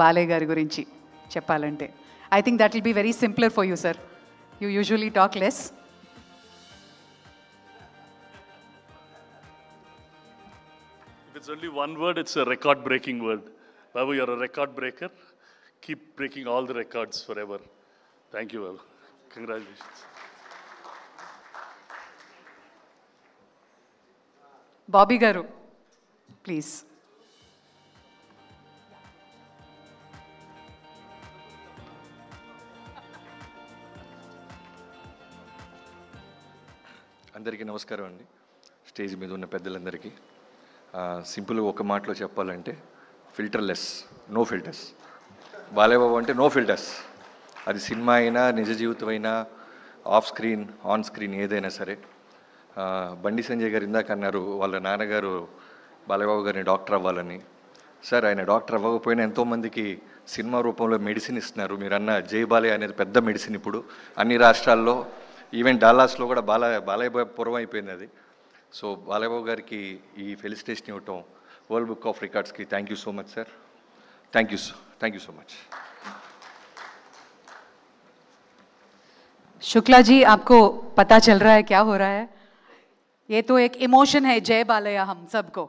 బాలయ్య గారి గురించి చెప్పాలంటే I think that will be very simpler for you sir. You usually talk less. If it's only one word, it's a record-breaking word. Babu, you're a record breaker. Keep breaking all the records forever. Thank you, Babu. Congratulations. Bobby గారు please. అందరికీ నమస్కారం అండి. Stage మీద ఉన్న పెద్దలందరికీ సింపుల్గా ఒక మాటలో చెప్పాలంటే ఫిల్టర్లెస్, నో ఫిల్టర్స్. బాలయ్యబాబు అంటే నో ఫిల్టర్స్. అది సినిమా అయినా నిజ జీవితం అయినా ఆఫ్ స్క్రీన్ ఆన్ స్క్రీన్ ఏదైనా సరే. బండి సంజయ్ గారు ఇందాక అన్నారు వాళ్ళ నాన్నగారు బాలయ్యబాబు గారిని డాక్టర్ అవ్వాలని. సార్ ఆయన డాక్టర్ అవ్వకపోయినా ఎంతోమందికి సినిమా రూపంలో మెడిసిన్ ఇస్తున్నారు. మీరు అన్న జై బాలయ్య అనేది పెద్ద మెడిసిన్ ఇప్పుడు అన్ని రాష్ట్రాల్లో, ఈవెన్ డాలాస్లో కూడా బాలయ్యబాబు పురం అయిపోయింది అది. సో బాలయ్యబాబు గారికి ఈ ఫెలిసిటేషన్ ఇవ్వటం వరల్డ్ బుక్ ఆఫ్ రికార్డ్స్కి thank you so much sir. Thank you so much. Shukla ji, आपको पता चल रहा है क्या हो रहा है? ये तो एक इमोशन है जय बालయ్య हम सबको.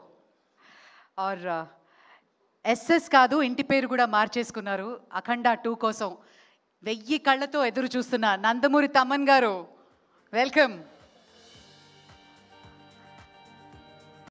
और ఎస్ఎస్ కాదు ఇంటి పేరు కూడా మార్చేసుకున్నారు అఖండ 2 కోసం. 1000 కళ్ళతో ఎదురు చూస్తున్న నందమూరి తమ్మన్ గారు, వెల్కమ్.